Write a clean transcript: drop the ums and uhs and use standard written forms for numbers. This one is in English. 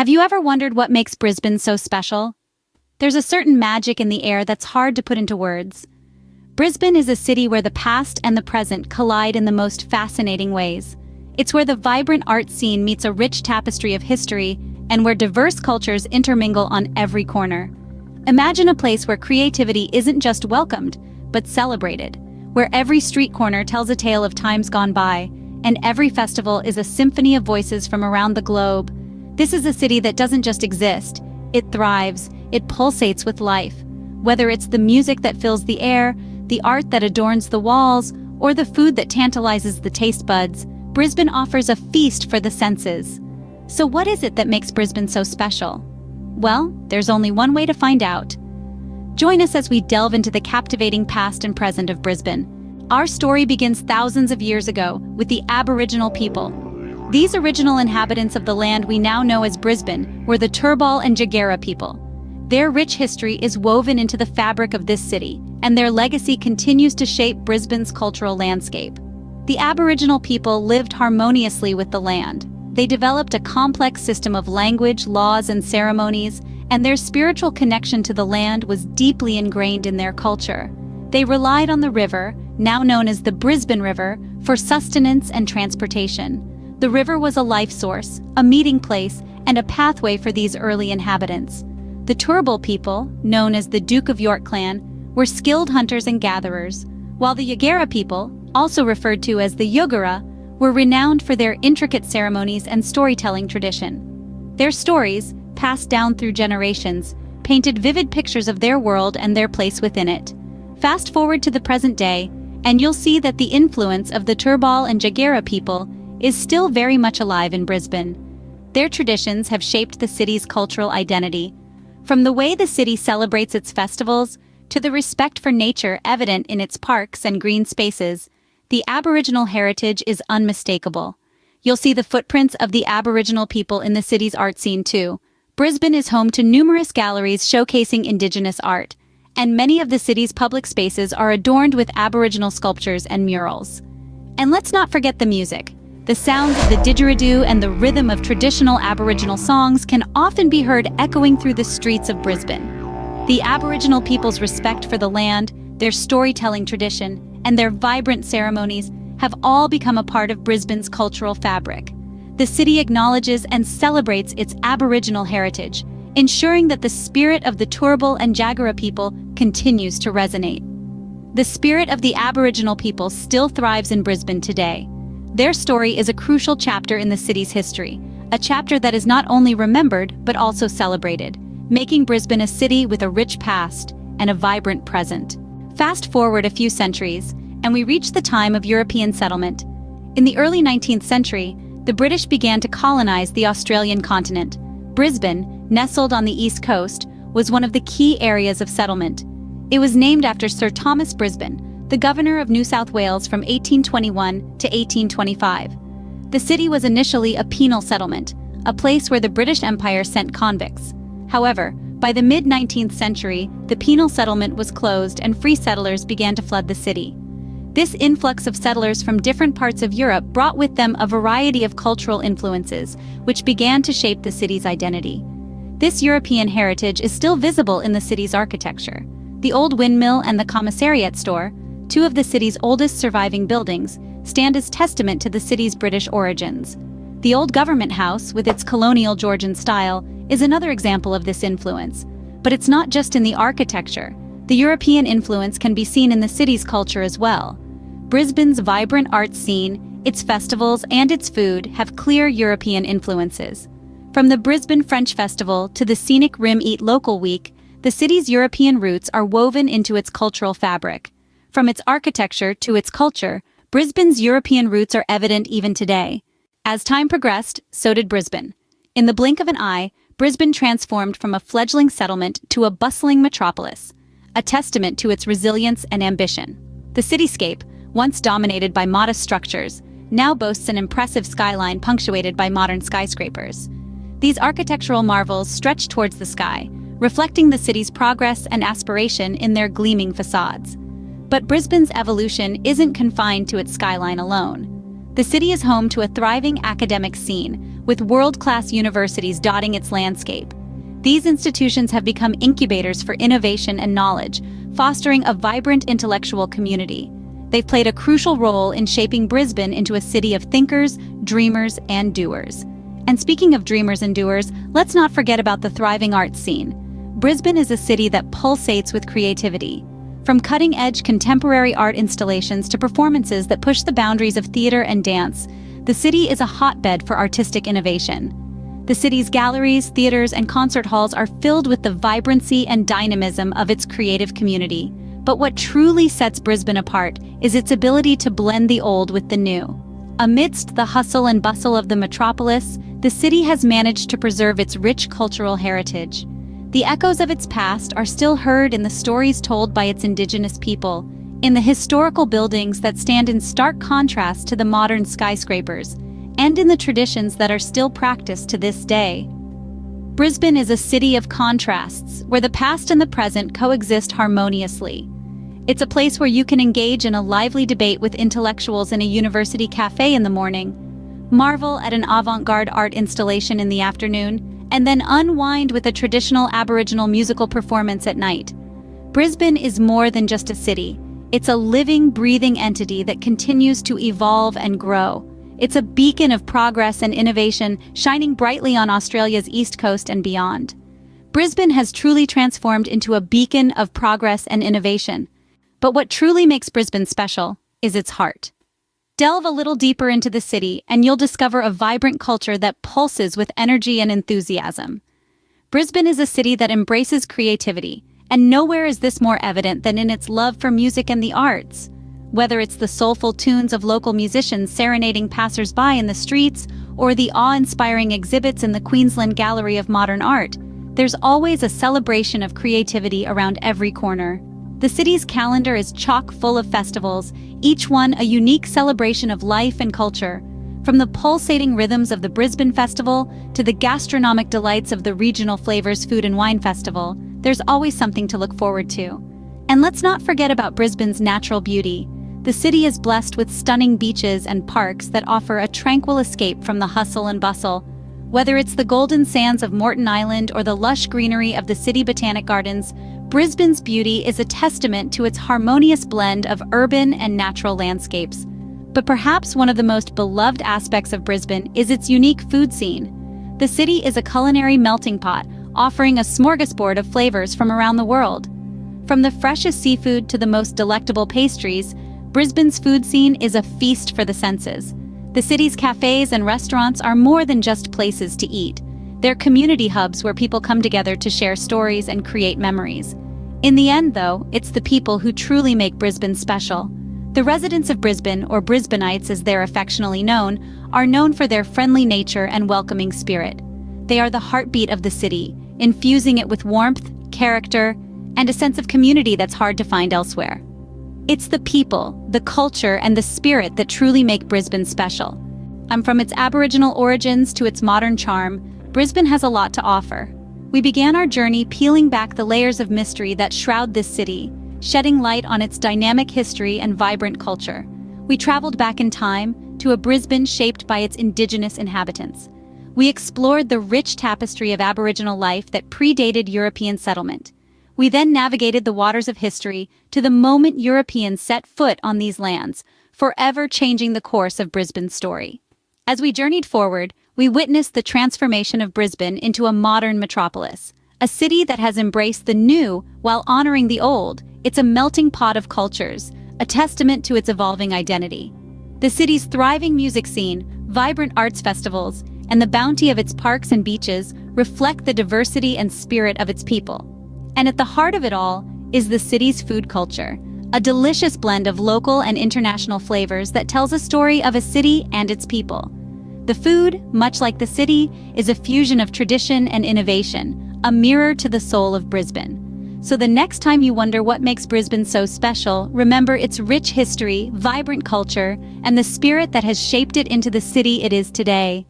Have you ever wondered what makes Brisbane so special? There's a certain magic in the air that's hard to put into words. Brisbane is a city where the past and the present collide in the most fascinating ways. It's where the vibrant art scene meets a rich tapestry of history and where diverse cultures intermingle on every corner. Imagine a place where creativity isn't just welcomed, but celebrated, where every street corner tells a tale of times gone by, and every festival is a symphony of voices from around the globe. This is a city that doesn't just exist, it thrives, it pulsates with life. Whether it's the music that fills the air, the art that adorns the walls, or the food that tantalizes the taste buds, Brisbane offers a feast for the senses. So what is it that makes Brisbane so special? Well, there's only one way to find out. Join us as we delve into the captivating past and present of Brisbane. Our story begins thousands of years ago with the Aboriginal people. These original inhabitants of the land we now know as Brisbane were the Turrbal and Jagera people. Their rich history is woven into the fabric of this city, and their legacy continues to shape Brisbane's cultural landscape. The Aboriginal people lived harmoniously with the land. They developed a complex system of language, laws, and ceremonies, and their spiritual connection to the land was deeply ingrained in their culture. They relied on the river, now known as the Brisbane River, for sustenance and transportation. The river was a life source, a meeting place, and a pathway for these early inhabitants. The Turrbal people, known as the Duke of York clan, were skilled hunters and gatherers, while the Jagera people, also referred to as the Yugara, were renowned for their intricate ceremonies and storytelling tradition. Their stories, passed down through generations, painted vivid pictures of their world and their place within it. Fast forward to the present day, and you'll see that the influence of the Turrbal and Jagera people is still very much alive in Brisbane. Their traditions have shaped the city's cultural identity, from the way the city celebrates its festivals to the respect for nature evident in its parks and green spaces. The Aboriginal heritage is unmistakable. You'll see the footprints of the Aboriginal people in the city's art scene too. Brisbane is home to numerous galleries showcasing Indigenous art, and many of the city's public spaces are adorned with Aboriginal sculptures and murals. And let's not forget the music. The sounds of the didgeridoo and the rhythm of traditional Aboriginal songs can often be heard echoing through the streets of Brisbane. The Aboriginal people's respect for the land, their storytelling tradition, and their vibrant ceremonies have all become a part of Brisbane's cultural fabric. The city acknowledges and celebrates its Aboriginal heritage, ensuring that the spirit of the Turrbal and Jagera people continues to resonate. The spirit of the Aboriginal people still thrives in Brisbane today. Their story is a crucial chapter in the city's history, a chapter that is not only remembered but also celebrated, making Brisbane a city with a rich past and a vibrant present. Fast forward a few centuries, and we reach the time of European settlement. In the early 19th century, the British began to colonize the Australian continent. Brisbane, nestled on the east coast, was one of the key areas of settlement. It was named after Sir Thomas Brisbane, the governor of New South Wales from 1821 to 1825. The city was initially a penal settlement, a place where the British Empire sent convicts. However, by the mid-19th century, the penal settlement was closed and free settlers began to flood the city. This influx of settlers from different parts of Europe brought with them a variety of cultural influences, which began to shape the city's identity. This European heritage is still visible in the city's architecture. The Old Windmill and the Commissariat Store, two of the city's oldest surviving buildings, stand as testament to the city's British origins. The Old Government House, with its colonial Georgian style, is another example of this influence. But it's not just in the architecture. The European influence can be seen in the city's culture as well. Brisbane's vibrant art scene, its festivals, and its food have clear European influences. From the Brisbane French Festival to the scenic Rim Eat Local Week, the city's European roots are woven into its cultural fabric. From its architecture to its culture, Brisbane's European roots are evident even today. As time progressed, so did Brisbane. In the blink of an eye, Brisbane transformed from a fledgling settlement to a bustling metropolis, a testament to its resilience and ambition. The cityscape, once dominated by modest structures, now boasts an impressive skyline punctuated by modern skyscrapers. These architectural marvels stretch towards the sky, reflecting the city's progress and aspiration in their gleaming facades. But Brisbane's evolution isn't confined to its skyline alone. The city is home to a thriving academic scene, with world-class universities dotting its landscape. These institutions have become incubators for innovation and knowledge, fostering a vibrant intellectual community. They've played a crucial role in shaping Brisbane into a city of thinkers, dreamers, and doers. And speaking of dreamers and doers, let's not forget about the thriving arts scene. Brisbane is a city that pulsates with creativity. From cutting-edge contemporary art installations to performances that push the boundaries of theater and dance, the city is a hotbed for artistic innovation. The city's galleries, theaters, and concert halls are filled with the vibrancy and dynamism of its creative community. But what truly sets Brisbane apart is its ability to blend the old with the new. Amidst the hustle and bustle of the metropolis, the city has managed to preserve its rich cultural heritage. The echoes of its past are still heard in the stories told by its indigenous people, in the historical buildings that stand in stark contrast to the modern skyscrapers, and in the traditions that are still practiced to this day. Brisbane is a city of contrasts, where the past and the present coexist harmoniously. It's a place where you can engage in a lively debate with intellectuals in a university cafe in the morning, marvel at an avant-garde art installation in the afternoon, and then unwind with a traditional Aboriginal musical performance at night. Brisbane is more than just a city. It's a living, breathing entity that continues to evolve and grow. It's a beacon of progress and innovation, shining brightly on Australia's east coast and beyond. Brisbane has truly transformed into a beacon of progress and innovation. But what truly makes Brisbane special is its heart. Delve a little deeper into the city, and you'll discover a vibrant culture that pulses with energy and enthusiasm. Brisbane is a city that embraces creativity, and nowhere is this more evident than in its love for music and the arts. Whether it's the soulful tunes of local musicians serenading passers-by in the streets, or the awe-inspiring exhibits in the Queensland Gallery of Modern Art, there's always a celebration of creativity around every corner. The city's calendar is chock full of festivals, each one a unique celebration of life and culture. From the pulsating rhythms of the Brisbane Festival to the gastronomic delights of the Regional Flavors Food and Wine Festival, there's always something to look forward to. And let's not forget about Brisbane's natural beauty. The city is blessed with stunning beaches and parks that offer a tranquil escape from the hustle and bustle. Whether it's the golden sands of Moreton Island or the lush greenery of the City Botanic Gardens, Brisbane's beauty is a testament to its harmonious blend of urban and natural landscapes. But perhaps one of the most beloved aspects of Brisbane is its unique food scene. The city is a culinary melting pot, offering a smorgasbord of flavors from around the world. From the freshest seafood to the most delectable pastries, Brisbane's food scene is a feast for the senses. The city's cafes and restaurants are more than just places to eat. They're community hubs where people come together to share stories and create memories. In the end, though, it's the people who truly make Brisbane special. The residents of Brisbane, or Brisbaneites as they're affectionately known, are known for their friendly nature and welcoming spirit. They are the heartbeat of the city, infusing it with warmth, character, and a sense of community that's hard to find elsewhere. It's the people, the culture, and the spirit that truly make Brisbane special. From its Aboriginal origins to its modern charm, Brisbane has a lot to offer. We began our journey peeling back the layers of mystery that shroud this city, shedding light on its dynamic history and vibrant culture. We traveled back in time to a Brisbane shaped by its Indigenous inhabitants. We explored the rich tapestry of Aboriginal life that predated European settlement. We then navigated the waters of history to the moment Europeans set foot on these lands, forever changing the course of Brisbane's story. As we journeyed forward, we witnessed the transformation of Brisbane into a modern metropolis, a city that has embraced the new while honoring the old. It's a melting pot of cultures, a testament to its evolving identity. The city's thriving music scene, vibrant arts festivals, and the bounty of its parks and beaches reflect the diversity and spirit of its people. And at the heart of it all is the city's food culture, a delicious blend of local and international flavors that tells a story of a city and its people. The food, much like the city, is a fusion of tradition and innovation, a mirror to the soul of Brisbane. So the next time you wonder what makes Brisbane so special, remember its rich history, vibrant culture, and the spirit that has shaped it into the city it is today.